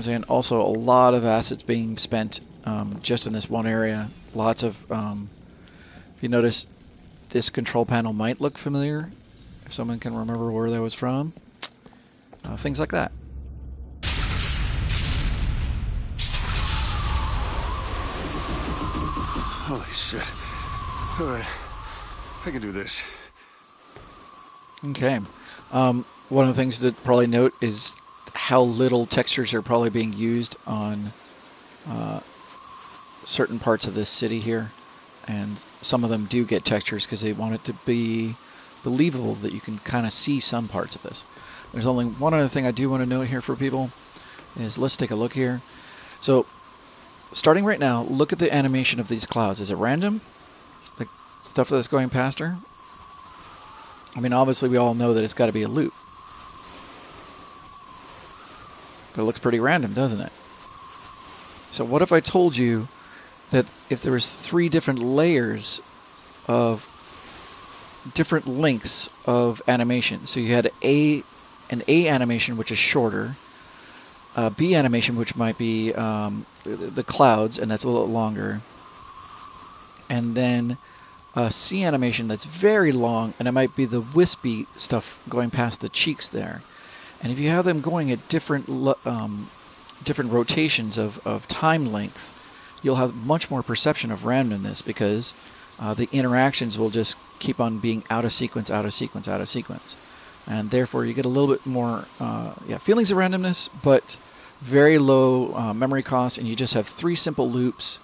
And also a lot of assets being spent just in this one area. Lots of, if you notice, this control panel might look familiar, if someone can remember where that was from. Things like that. Holy shit. Alright, I can do this. Okay. One of the things to probably note is how little textures are probably being used on certain parts of this city here. And some of them do get textures because they want it to be believable that you can kind of see some parts of this. There's only one other thing I do want to note here for people is let's take a look here. So starting right now, look at the animation of these clouds. Is it random? The stuff that's going past her? I mean, obviously we all know that it's got to be a loop. But it looks pretty random, doesn't it? So what if I told you that if there was 3 different layers of different lengths of animation? So you had an A animation, which is shorter, a B animation, which might be the clouds, and that's a little longer, and then a C animation that's very long, and it might be the wispy stuff going past the cheeks there. And if you have them going at different rotations of time length, you'll have much more perception of randomness because the interactions will just keep on being out of sequence, out of sequence, out of sequence. And therefore you get a little bit more feelings of randomness, but very low memory costs, and you just have 3 simple loops,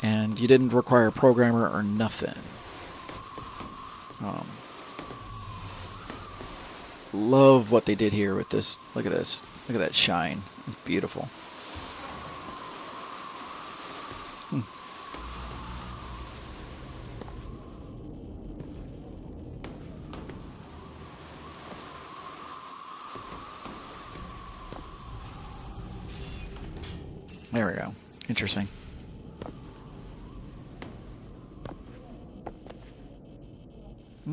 and you didn't require a programmer or nothing. Love what they did here with this. Look at this. Look at that shine. It's beautiful. There we go. Interesting.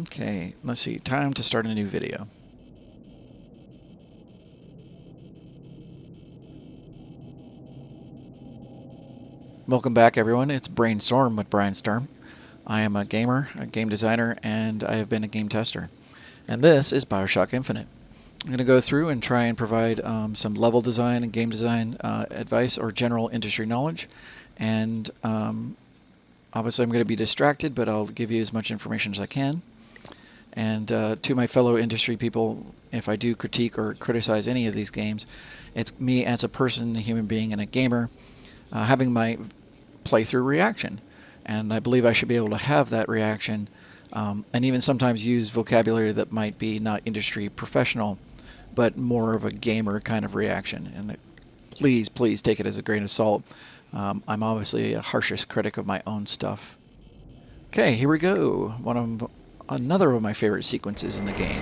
Okay, let's see. Time to start a new video. Welcome back, everyone. It's BrainStorm with Brian Sturm. I am a gamer, a game designer, and I have been a game tester. And this is Bioshock Infinite. I'm going to go through and try and provide some level design and game design advice or general industry knowledge. And obviously I'm going to be distracted, but I'll give you as much information as I can. And to my fellow industry people, if I do critique or criticize any of these games, it's me as a person, a human being, and a gamer having my playthrough reaction. And I believe I should be able to have that reaction and even sometimes use vocabulary that might be not industry professional, but more of a gamer kind of reaction. And please, please take it as a grain of salt. I'm obviously a harshest critic of my own stuff. Okay, here we go. Another of my favorite sequences in the game.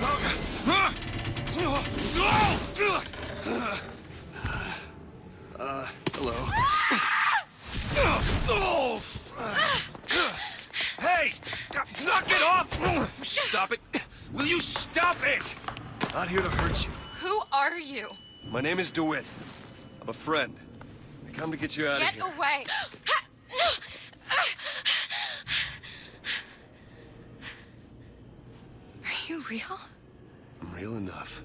Hello. Hey! Knock it off! Stop it! Will you stop it? Not here to hurt you. Who are you? My name is DeWitt. I'm a friend. I come to get you out of here. Get away! Are you real? I'm real enough.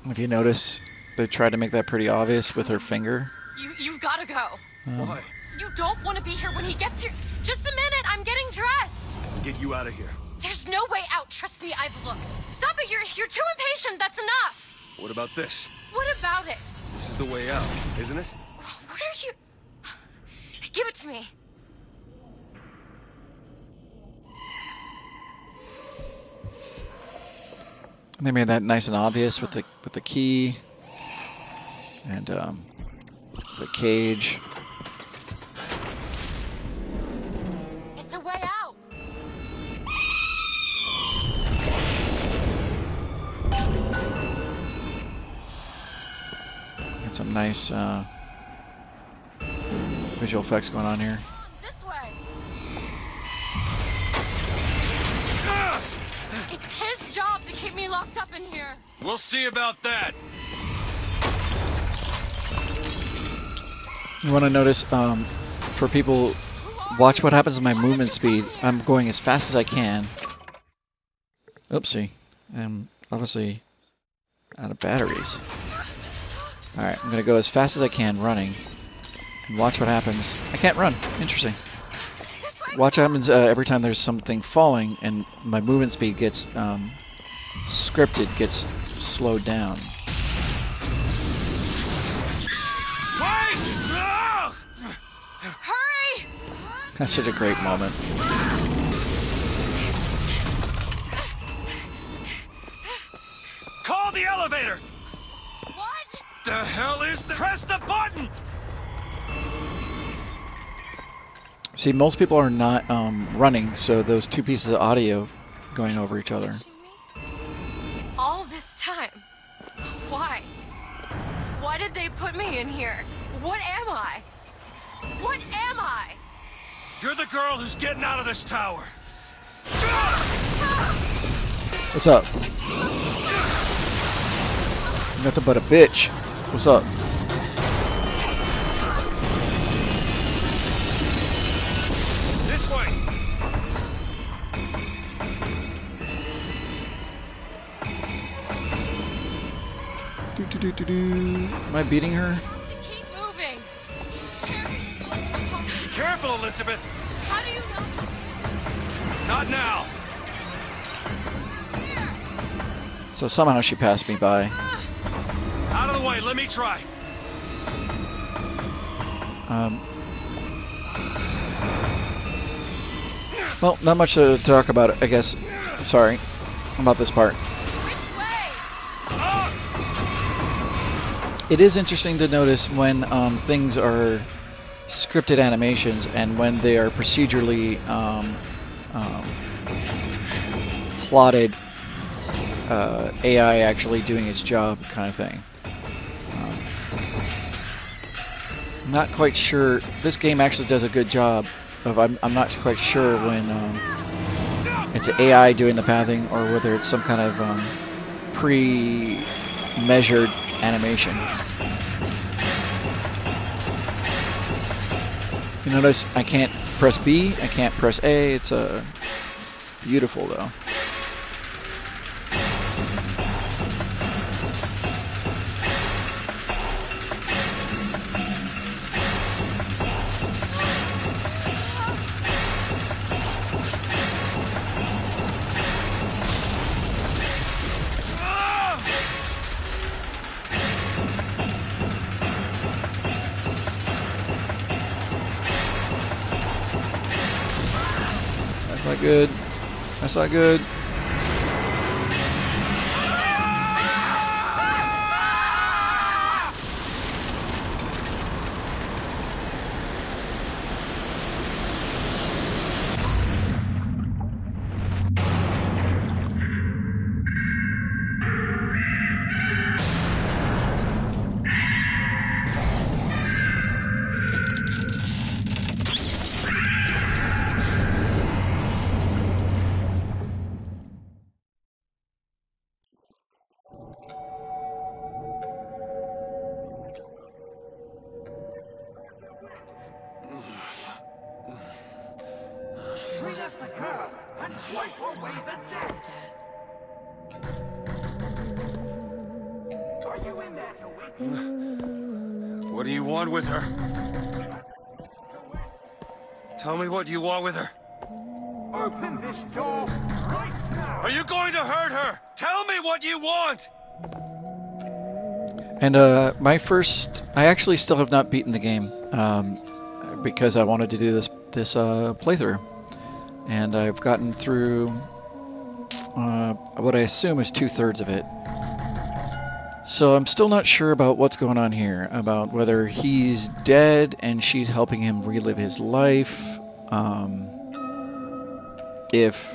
If you notice, they tried to make that pretty obvious with her finger. You've got to go. Why? You don't want to be here when he gets here. Just a minute, I'm getting dressed. Get you out of here. There's no way out. Trust me, I've looked. Stop it, you're too impatient. That's enough. What about this? What about it? This is the way out, isn't it? What are you... Give it to me. They made that nice and obvious with the key and the cage. It's a way out. Got some nice visual effects going on here. This way. It's his job to keep me locked up in here. We'll see about that. You want to notice, for people, watch what happens with my movement speed. I'm going as fast as I can. Oopsie. I'm obviously out of batteries. Alright, I'm going to go as fast as I can running. And watch what happens. I can't run. Interesting. Watch what happens every time there's something falling and my movement speed gets scripted, gets slowed down. Wait! No! Hurry! That's such a great moment. Call the elevator! What? The hell is the... Press the button! See, most people are not running, so those two pieces of audio going over each other. All this time. Why? Why did they put me in here? What am I? What am I? You're the girl who's getting out of this tower. What's up? Nothing but a bitch. What's up? This way. Am I beating her? To keep moving. He's scared me. Go to the pump. Be careful, Elizabeth. How do you know? Not now. Here. So somehow she passed me by. Out of the way. Let me try. Well, not much to talk about, I guess. Sorry about this part. Which way? It is interesting to notice when things are scripted animations and when they are procedurally plotted AI actually doing its job kind of thing. I'm not quite sure. This game actually does a good job of, I'm not quite sure when it's an AI doing the pathing or whether it's some kind of pre-measured animation. You notice I can't press B, I can't press A. It's beautiful though. That's not good. That's not good. What do you want with her? Tell me what you want with her. Open this door right now! Are you going to hurt her? Tell me what you want! And I actually still have not beaten the game because I wanted to do this playthrough, and I've gotten through what I assume is 2/3 of it. So I'm still not sure about what's going on here, about whether he's dead and she's helping him relive his life, if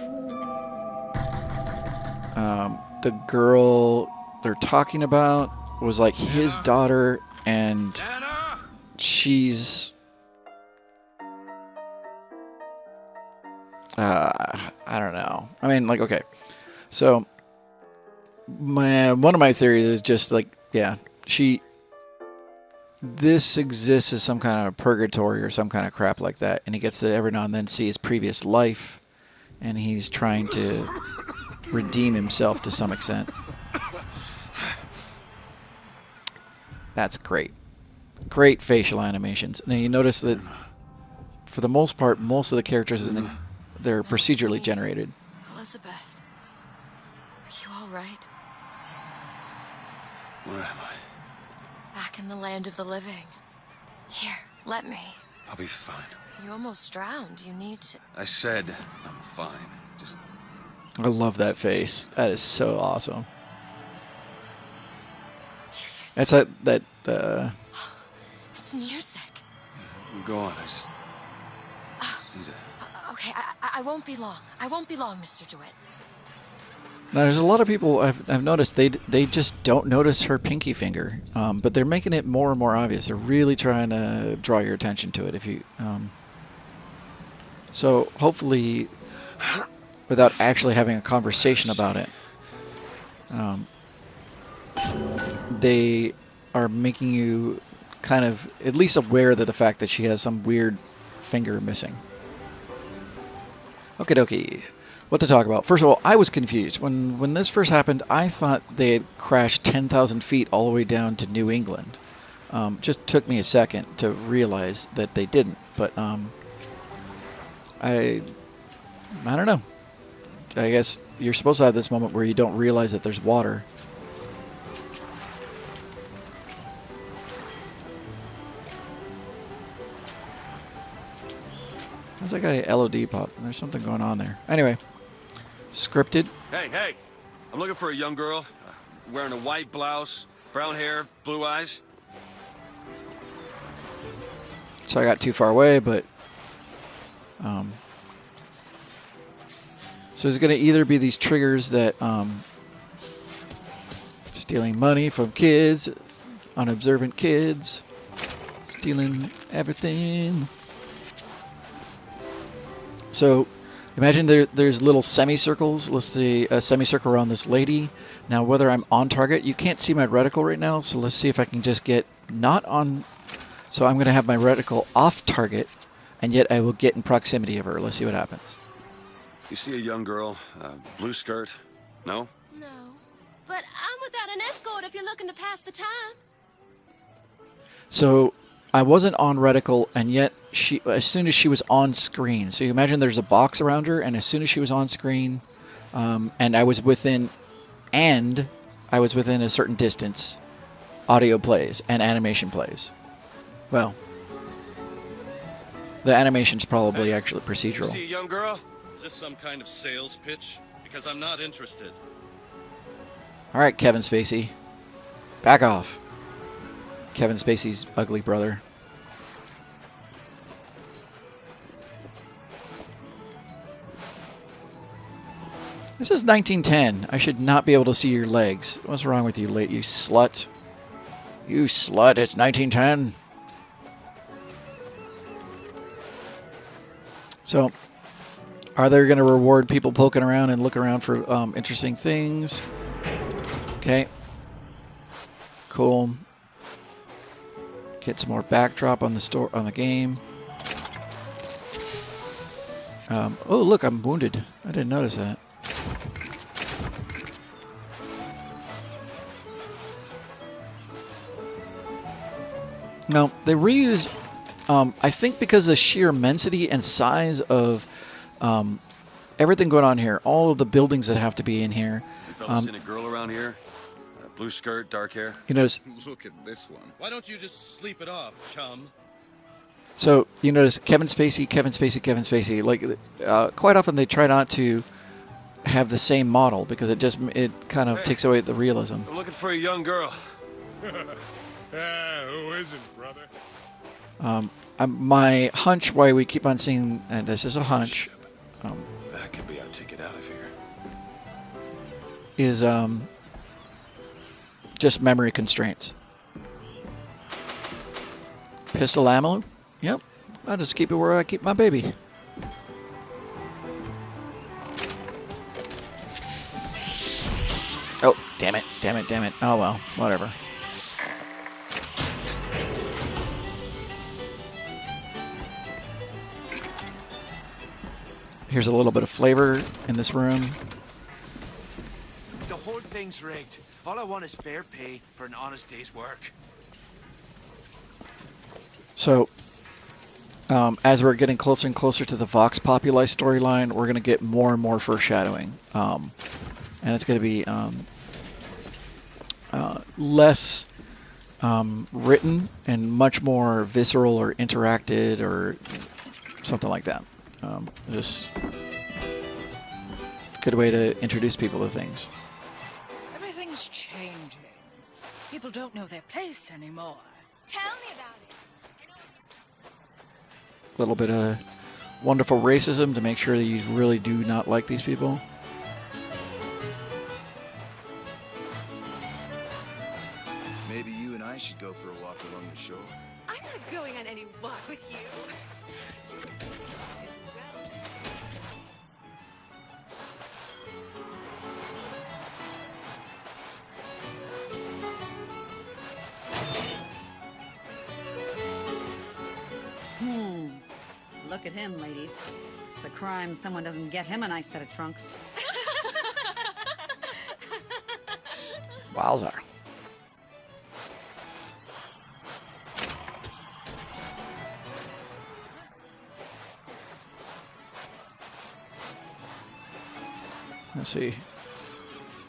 the girl they're talking about was like his daughter and Anna! she's I don't know. I mean, like, okay, so one of my theories is just like, yeah, this exists as some kind of purgatory or some kind of crap like that, and he gets to every now and then see his previous life, and he's trying to redeem himself to some extent. That's great. Great facial animations. Now you notice that for the most part, most of the characters they're procedurally generated. Elizabeth, are you all right? Where am I? Back in the land of the living. Here, let me. I'll be fine. You almost drowned. You need to. I said I'm fine. Just I love that face. That is so awesome. That's that. It's music. go on. I just need to. Okay, I won't be long. I won't be long, Mr. DeWitt. Now, there's a lot of people I've noticed they just don't notice her pinky finger, but they're making it more and more obvious. They're really trying to draw your attention to it. If you, so hopefully, without actually having a conversation about it, they are making you kind of at least aware of the fact that she has some weird finger missing. Okie dokie. What to talk about? First of all, I was confused. When this first happened, I thought they had crashed 10,000 feet all the way down to New England. Just took me a second to realize that they didn't. But I don't know. I guess you're supposed to have this moment where you don't realize that there's water. There's like a LOD pop. There's something going on there. Anyway. Scripted. Hey! I'm looking for a young girl, wearing a white blouse, brown hair, blue eyes. So I got too far away, but so it's going to either be these triggers that stealing money from kids, unobservant kids, stealing everything. So imagine there's little semicircles. Let's see, a semicircle around this lady. Now, whether I'm on target, you can't see my reticle right now, so let's see if I can just get not on. So I'm going to have my reticle off target, and yet I will get in proximity of her. Let's see what happens. You see a young girl, blue skirt? No? No, but I'm without an escort if you're looking to pass the time. So I wasn't on reticle, and yet as soon as she was on screen, so you imagine there's a box around her, and as soon as she was on screen, and I was within a certain distance, audio plays and animation plays. Well, the animation's probably actually procedural. You see a young girl? Is this some kind of sales pitch? Because I'm not interested. All right, Kevin Spacey, back off. Kevin Spacey's ugly brother. This is 1910. I should not be able to see your legs. What's wrong with you, you slut? You slut, it's 1910. So, are they going to reward people poking around and looking around for interesting things? Okay. Cool. Get some more backdrop on the game. Oh, look, I'm wounded. I didn't notice that. Now, they reuse, I think because of the sheer immensity and size of everything going on here, all of the buildings that have to be in here. You fellas seen a girl around here? Blue skirt, dark hair? You notice, Look at this one. Why don't you just sleep it off, chum? so you notice Kevin Spacey. Like, quite often they try not to have the same model because it kind of takes away the realism. I'm looking for a young girl. Who isn't, brother? My hunch, why we keep on seeing, and this is a hunch, That could be our ticket out of here. is just memory constraints. Pistol ammo? Yep. I'll just keep it where I keep my baby. Oh, damn it. Oh well, whatever. Here's a little bit of flavor in this room. The whole thing's rigged. All I want is fair pay for an honest day's work. So, as we're getting closer and closer to the Vox Populi storyline, we're going to get more and more foreshadowing. And it's going to be less written and much more visceral or interacted or something like that. Just a good way to introduce people to things. Everything's changing. People don't know their place anymore. Tell me about it. A little bit of wonderful racism to make sure that you really do not like these people. Maybe you and I should go for a walk along the shore. I'm not going on any walk with you. Look at him, ladies. It's a crime someone doesn't get him a nice set of trunks. Wowzer. Let's see.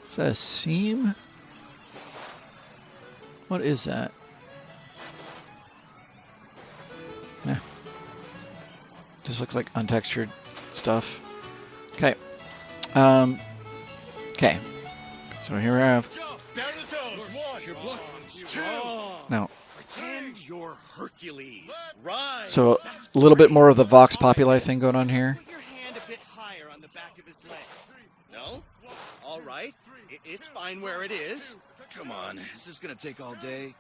Is that a seam? What is that? Yeah. Just looks like untextured stuff. Okay. Okay. So here we have. Down the toes. One. Your blood. Two. No. Pretend you're Hercules. Right. So a little bit more of the Vox Populi thing going on here. Put your hand a bit higher on the back of his leg. No? All right. It's fine where it is. Come on, is this gonna take all day?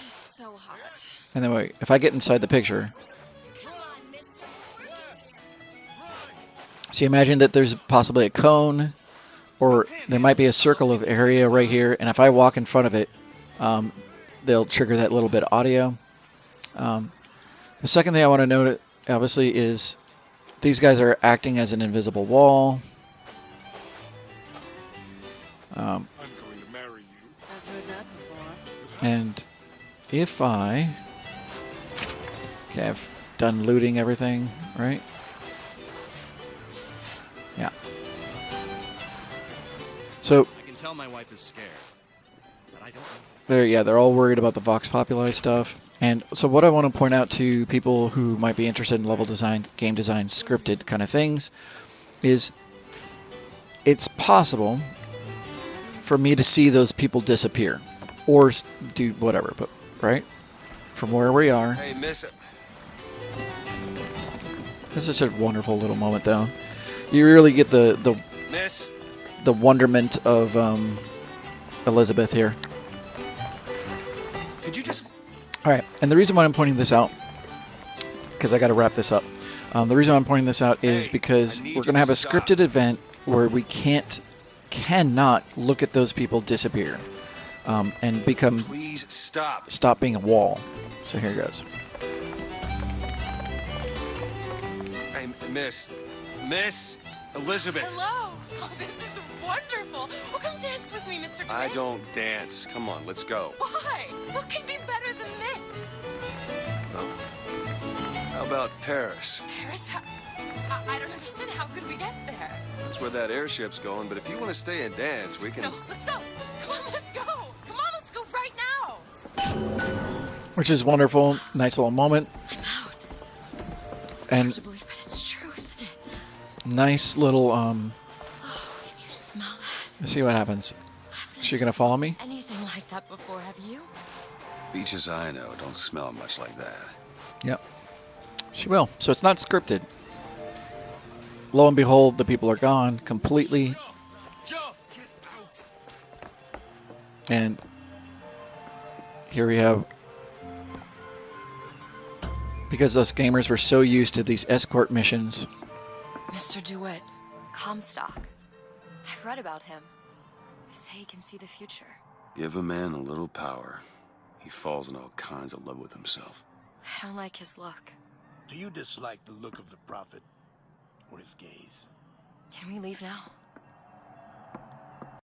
It's so hot. And then wait, if I get inside the picture. So you imagine that there's possibly a cone, or there might be a circle of area right here, and if I walk in front of it, they'll trigger that little bit of audio. The second thing I want to note, obviously, is these guys are acting as an invisible wall. I'm going to marry you. I've heard that before. And if I... Okay, I've done looting everything, right? Yeah. So... I can tell my wife is scared, but I don't know. They're all worried about the Vox Populi stuff. And so what I want to point out to people who might be interested in level design, game design, scripted kind of things, is it's possible for me to see those people disappear or do whatever, but right from where we are. Hey, miss it. This is such a wonderful little moment, though. You really get the Miss. wonderment of Elizabeth here. Could you just... All right, and the reason why I'm pointing this out, because I got to wrap this up. The reason I'm pointing this out is because we're going to have a scripted event where we cannot look at those people disappear and become... Please stop. Stop being a wall. So here goes. Hey, Miss Elizabeth. Hello. Oh, this is wonderful. Oh, come dance with me, Mr. I Twin. don't dance. Come on, let's go. Why? What could be better than this? Oh. How about Paris? Paris? I don't understand. How could we get there? That's where that airship's going, but if you want to stay and dance, we can... No, let's go. Come on, let's go. Come on, let's go right now. Which is wonderful. Nice little moment. I'm out. It's And- hard to believe, but it's true, isn't it? Nice little... Oh, can you smell that? Let's see what happens. I've Is she never going to follow me? seen anything like that before, have you? Beaches I know don't smell much like that. Yep. She will. So it's not scripted. Lo and behold, the people are gone completely. And here we have... Because us gamers were so used to these escort missions. Mr. DeWitt, Comstock. I've read about him. They say he can see the future. Give a man a little power, he falls in all kinds of love with himself. I don't like his look. Do you dislike the look of the prophet? or his gaze. Can we leave now?